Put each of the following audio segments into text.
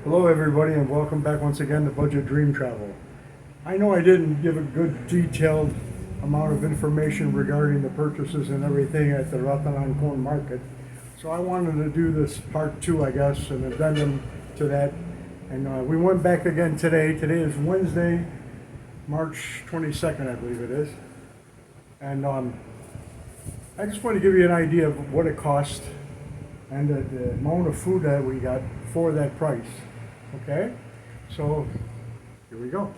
Hello everybody and welcome back once again to Budget Dream Travel. I know I didn't give a good detailed amount of information regarding the purchases and everything at the Ratanakorn market. So I wanted to do this part 2, I guess, an addendum to that. And we went back again today. Today is Wednesday, March 22nd, I believe it is. And I just want to give you an idea of what it cost and the amount of food that we got for that price. Okay, so here we go.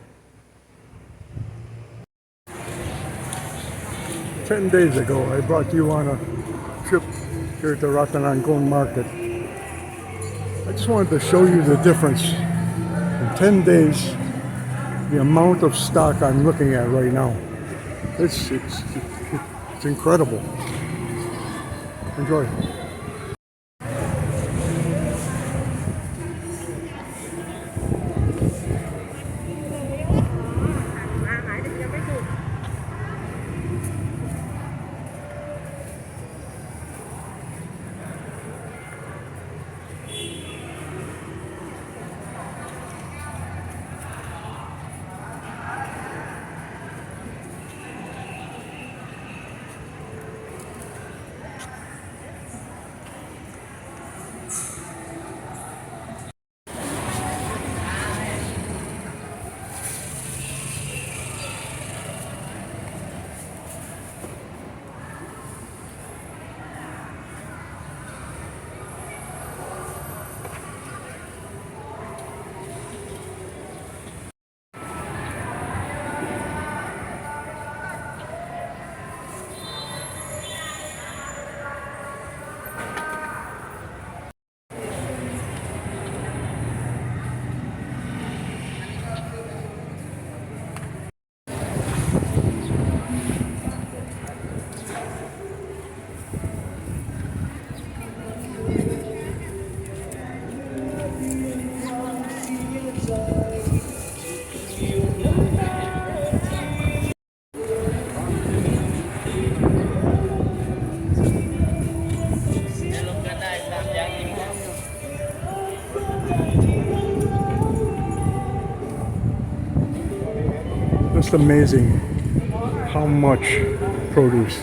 10 days ago, I brought you on a trip here at the Ratanakorn market. I just wanted to show you the difference in 10 days, the amount of stock I'm looking at right now. It's incredible. Enjoy. Just amazing how much produce.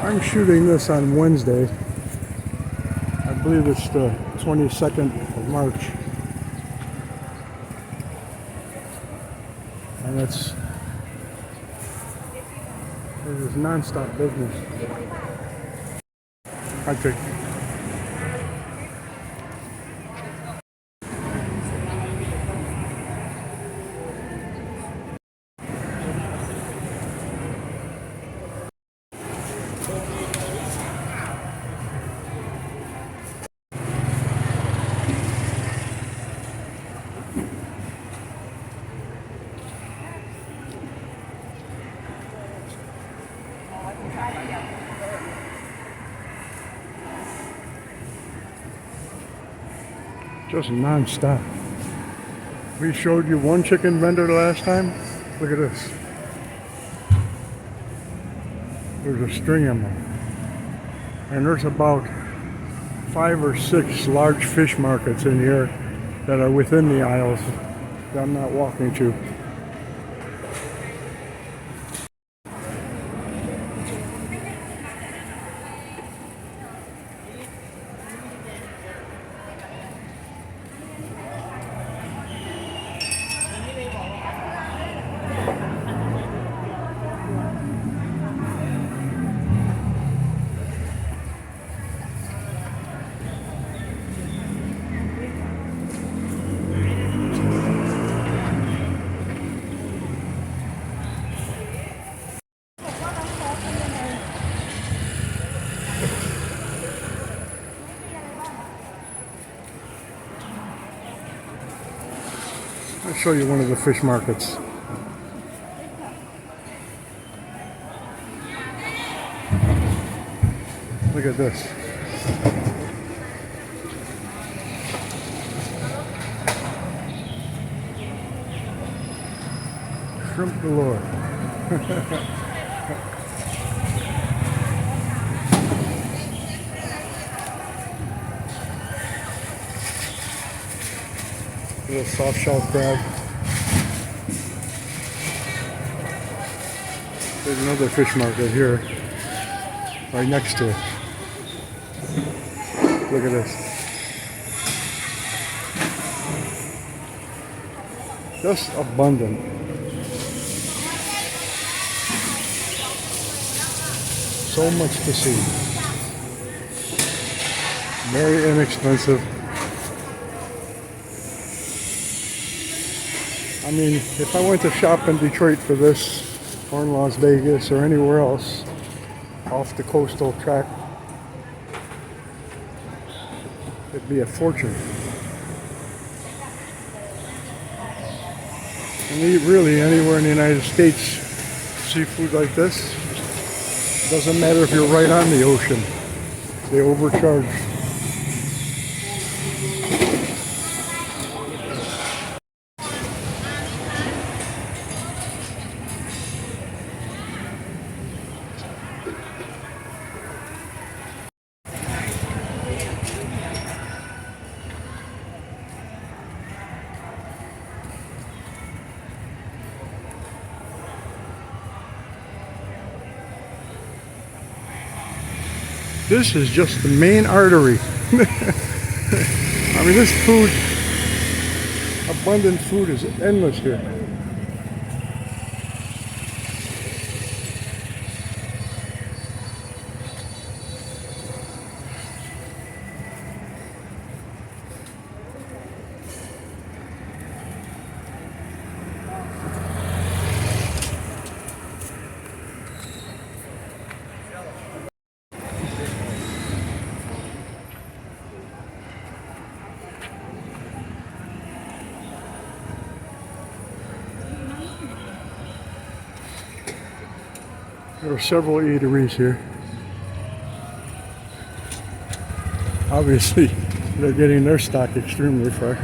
I'm shooting this on Wednesday. I believe it's the 22nd of March. And it's non-stop business. Okay. Just non-stop. We showed you one chicken vendor the last time. Look at this. There's a string of them. And there's about 5 or 6 large fish markets in here that are within the aisles that I'm not walking to. I'll show you one of the fish markets. Look at this. Shrimp galore. Little soft shell crab. There's another fish market here, right next to it. Look at this. Just abundant. So much to see. Very inexpensive. I mean, if I went to shop in Detroit for this, or in Las Vegas, or anywhere else off the coastal track, it'd be a fortune. And eat really anywhere in the United States, seafood like this. Doesn't matter if you're right on the ocean. They overcharge. This is just the main artery. I mean, this food, abundant food, is endless here. There are several eateries here. Obviously, they're getting their stock extremely fresh.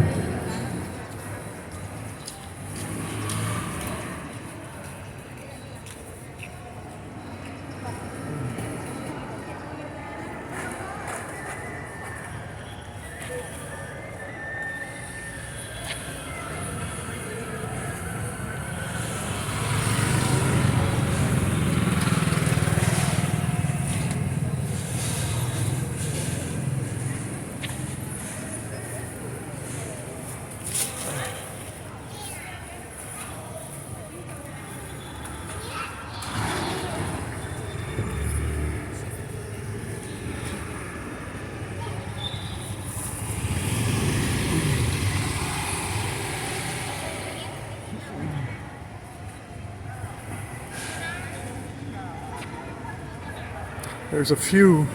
There's a few,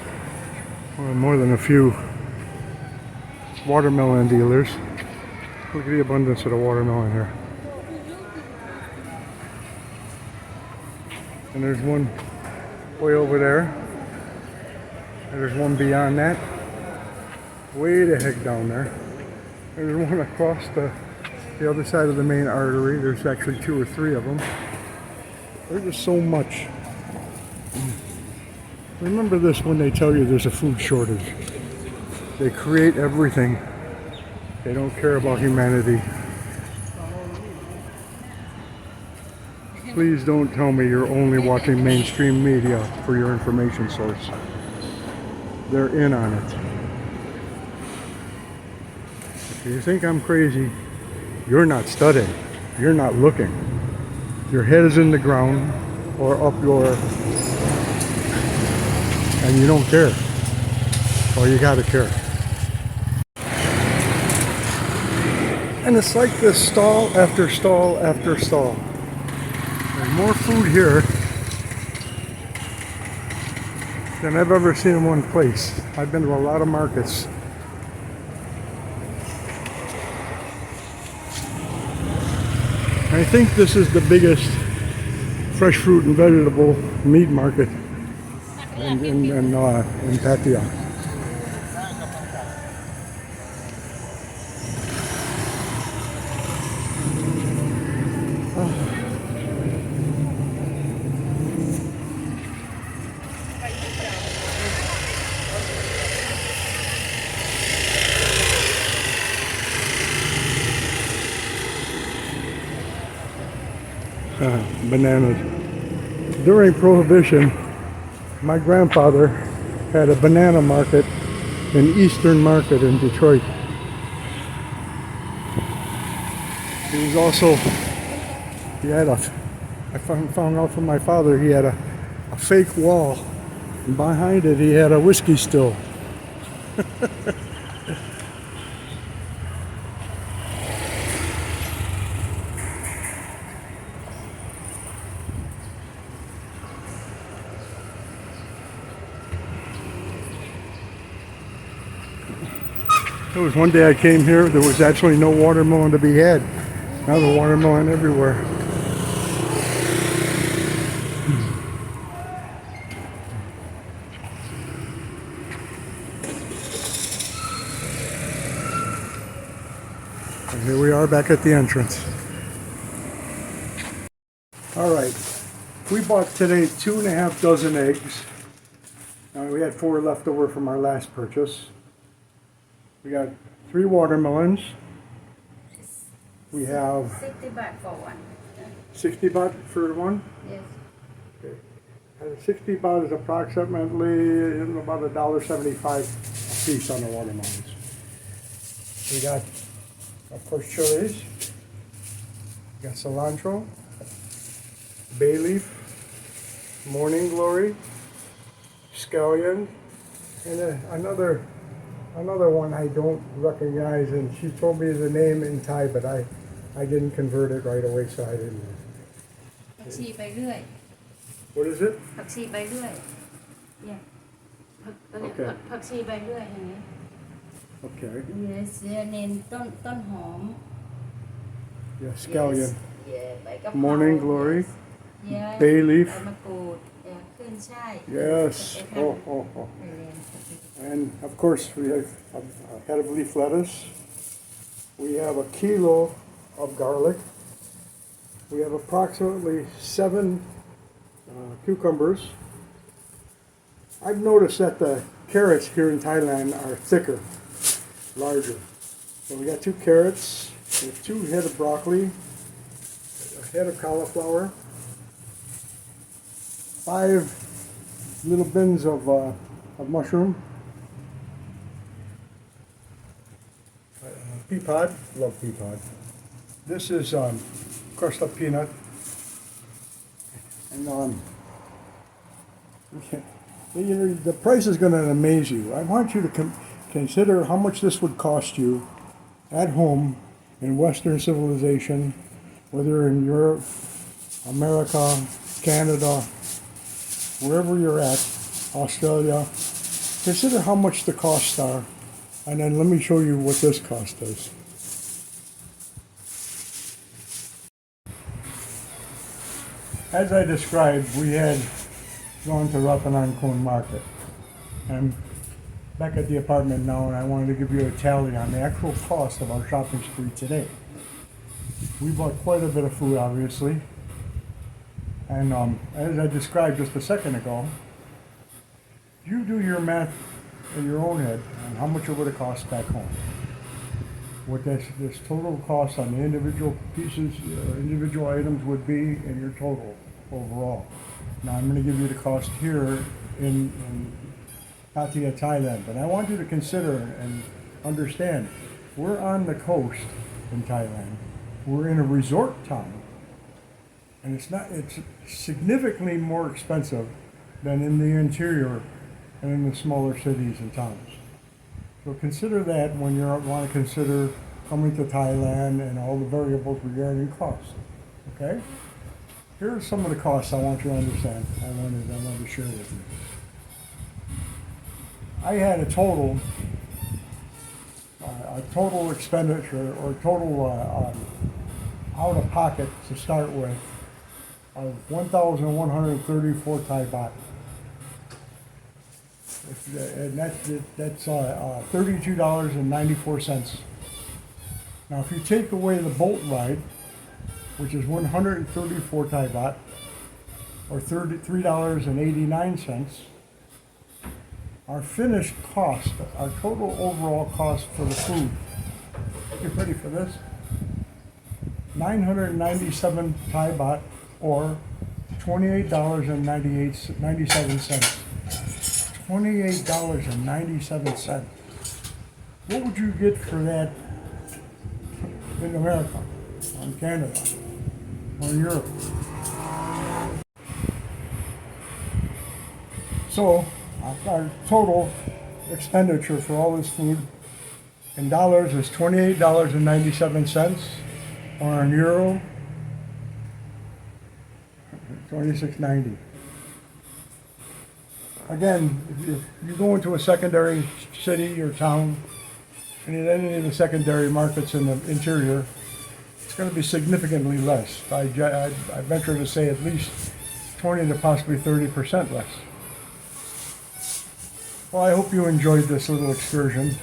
well, more than a few, watermelon dealers. Look at the abundance of the watermelon here. And there's one way over there. And there's one beyond that. Way the heck down there. There's one across the other side of the main artery. There's actually 2 or 3 of them. There's just so much. Remember this when they tell you there's a food shortage. They create everything. They don't care about humanity. Please don't tell me you're only watching mainstream media for your information source. They're in on it. If you think I'm crazy, you're not studying. You're not looking. Your head is in the ground or up your... and you don't care. Well, you gotta care. And it's like this stall after stall after stall. There's more food here than I've ever seen in one place. I've been to a lot of markets. I think this is the biggest fresh fruit and vegetable meat market in Pattaya. Bananas. During Prohibition, my grandfather had a banana market in Eastern Market in Detroit. He was also, I found out from my father, he had a fake wall, and behind it he had a whiskey still. There was one day I came here, there was absolutely no watermelon to be had. Now the watermelon everywhere. And here we are back at the entrance. All right, we bought today 2.5 dozen eggs. We had 4 left over from our last purchase. We got 3 watermelons. We have 60 baht for one. 60 baht for one? Yes. Okay. 60 baht is approximately about $1.75 a piece on the watermelons. We got, of course, chilies. We got cilantro, bay leaf, morning glory, scallion, and another one I don't recognize, and she told me the name in Thai, but I didn't convert it right away, so I didn't. ผักชีไปเรื่อย What is it? ผักชีไปเรื่อยเนี่ยผักชีไปเรื่อยอย่างนี้ Okay. Yes เน้นต้นหอม Yeah, scallion. Yeah ใบกะเพรา Morning glory. Yeah Bay leaf. ใบมะกรูดขึ้นช่าย Yes. Oh. And of course, we have a head of leaf lettuce. We have a kilo of garlic. We have approximately 7 cucumbers. I've noticed that the carrots here in Thailand are thicker, larger. So we got 2 carrots, we have 2 head of broccoli, a head of cauliflower, 5 little bins of mushroom. Pea pod, love pea pod. This is crushed up peanut. And the price is going to amaze you. I want you to consider how much this would cost you at home in Western civilization, whether in Europe, America, Canada, wherever you're at, Australia. Consider how much the costs are. And then let me show you what this cost is. As I described, we had gone to Ratanakorn market. I'm back at the apartment now, and I wanted to give you a tally on the actual cost of our shopping spree today. We bought quite a bit of food, obviously. And as I described just a second ago, you do your math in your own head on how much it would have cost back home. What this total cost on the individual pieces, individual items would be in your total overall. Now I'm going to give you the cost here in Pattaya, Thailand, but I want you to consider and understand, we're on the coast in Thailand. We're in a resort town, and it's significantly more expensive than in the interior and in the smaller cities and towns. So consider that when you want to consider coming to Thailand and all the variables regarding cost. Okay? Here are some of the costs I want you to understand. I wanted to share with you. I had a total expenditure or total out of pocket to start with of 1,134 Thai baht. And that's $32.94. Now, if you take away the boat ride, which is 134 Thai baht, or $33.89, our finished cost, our total overall cost for the food, get ready for this, 997 Thai baht, or $28.97. $28.97. What would you get for that in America, or in Canada, or in Europe? So, our total expenditure for all this food in dollars is $28.97, or in euro, $26.90. Again, if you go into a secondary city or town, and in any of the secondary markets in the interior, it's going to be significantly less. I venture to say at least 20 to possibly 30% less. Well, I hope you enjoyed this little excursion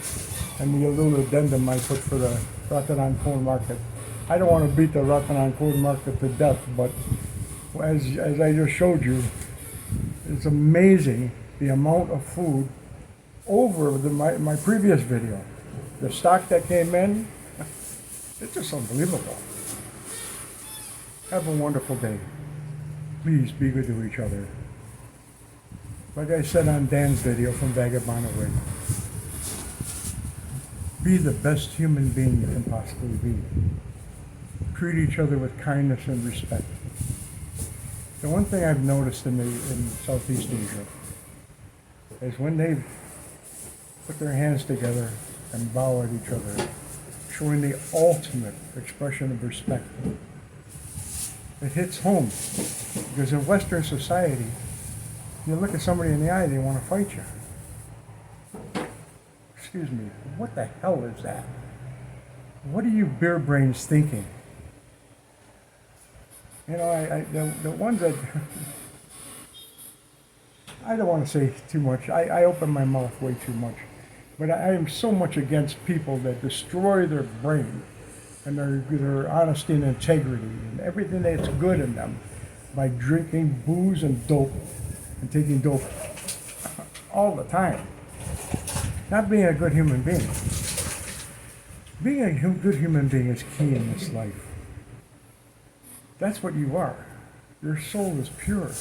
and the little addendum I put for the Ratanakorn market. I don't want to beat the Ratanakorn market to death, but as I just showed you, it's amazing the amount of food over my previous video. The stock that came in, it's just unbelievable. Have a wonderful day. Please be good to each other. Like I said on Dan's video from Vagabond Away, be the best human being you can possibly be. Treat each other with kindness and respect. The one thing I've noticed in Southeast Asia is when they put their hands together and bow at each other, showing the ultimate expression of respect. It hits home, because in Western society, you look at somebody in the eye, they want to fight you. Excuse me, what the hell is that? What are you beer brains thinking? You know, the ones that, I don't want to say too much. I open my mouth way too much. But I am so much against people that destroy their brain and their honesty and integrity and everything that's good in them by drinking booze and dope and taking dope all the time. Not being a good human being. Being a good human being is key in this life. That's what you are. Your soul is pure.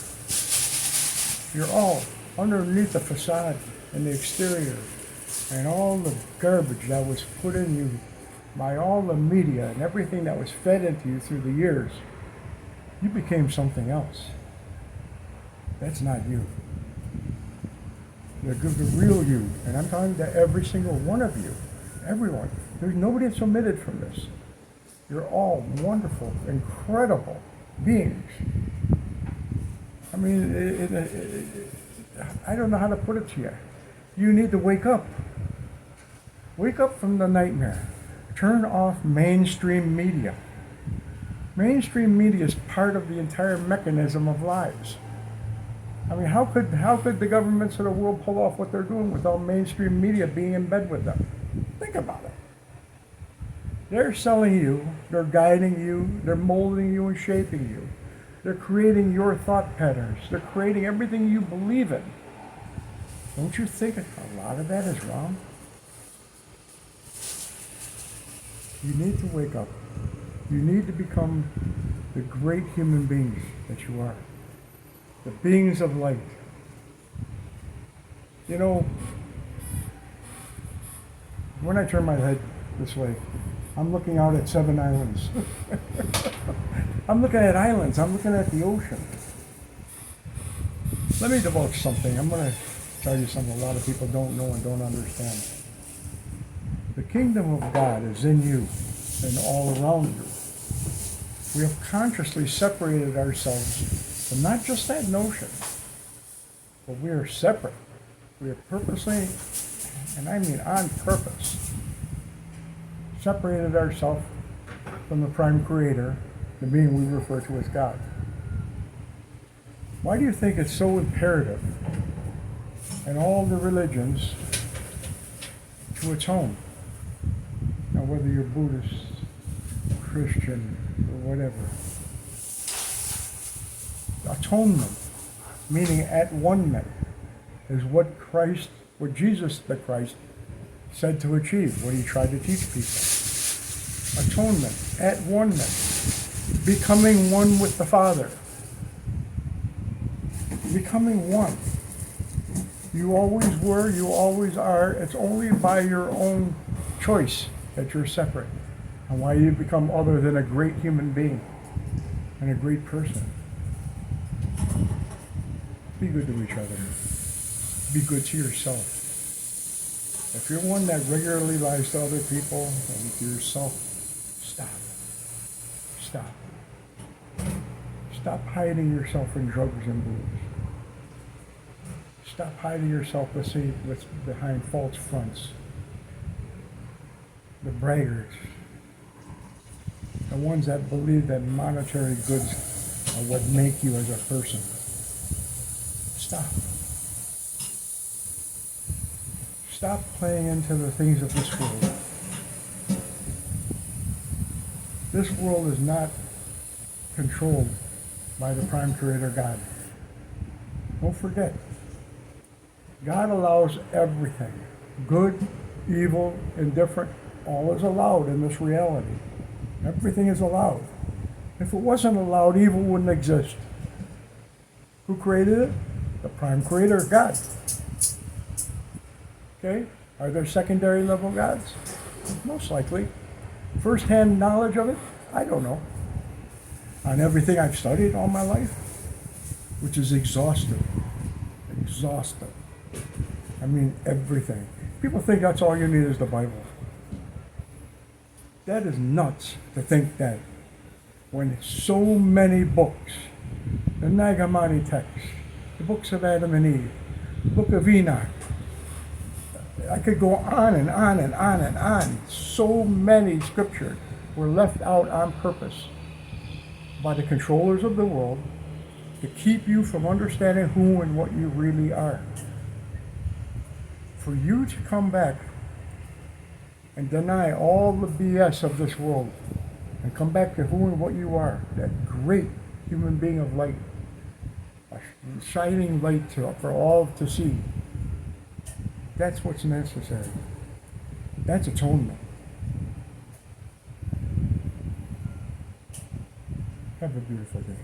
You're all underneath the facade and the exterior and all the garbage that was put in you by all the media and everything that was fed into you through the years. You became something else. That's not you. The real you, and I'm talking to every single one of you, everyone. There's nobody that's omitted from this. You're all wonderful, incredible beings. I mean, I don't know how to put it to you. You need to wake up. Wake up from the nightmare. Turn off mainstream media. Mainstream media is part of the entire mechanism of lives. I mean, how could the governments of the world pull off what they're doing without mainstream media being in bed with them? Think about it. They're selling you, they're guiding you, they're molding you and shaping you. They're creating your thought patterns. They're creating everything you believe in. Don't you think a lot of that is wrong? You need to wake up. You need to become the great human beings that you are. The beings of light. You know, when I turn my head this way, I'm looking out at 7 islands. I'm looking at islands. I'm looking at the ocean. Let me divulge something. I'm going to tell you something a lot of people don't know and don't understand. The kingdom of God is in you and all around you. We have consciously separated ourselves from not just that notion, but we are separate. We are purposely, and I mean on purpose, separated ourselves from the prime creator, the being we refer to as God. Why do you think it's so imperative in all the religions to atone? Now, whether you're Buddhist, Christian, or whatever. Atonement, meaning at one-ment, is what Jesus the Christ said to achieve, what he tried to teach people. Atonement, at one-ment, becoming one with the Father. Becoming one. You always were, you always are. It's only by your own choice that you're separate, and why you become other than a great human being and a great person. Be good to each other. Be good to yourself. If you're one that regularly lies to other people and to yourself, stop. Stop. Stop hiding yourself in drugs and booze. Stop hiding yourself behind false fronts. The braggarts. The ones that believe that monetary goods are what make you as a person. Stop. Stop playing into the things of this world. This world is not controlled by the prime creator God. Don't forget. God allows everything. Good, evil, indifferent, all is allowed in this reality. Everything is allowed. If it wasn't allowed, evil wouldn't exist. Who created it? The prime creator, God. Okay? Are there secondary level gods? Most likely. First-hand knowledge of it? I don't know. On everything I've studied all my life, which is exhaustive. Exhaustive. I mean everything. People think that's all you need is the Bible. That is nuts to think that when so many books, the Nag Hammadi texts, the books of Adam and Eve, the book of Enoch, I could go on and on and on and on. So many scriptures were left out on purpose by the controllers of the world to keep you from understanding who and what you really are. For you to come back and deny all the BS of this world and come back to who and what you are, that great human being of light, a shining light for all to see. That's what's necessary. That's atonement. Have a beautiful day.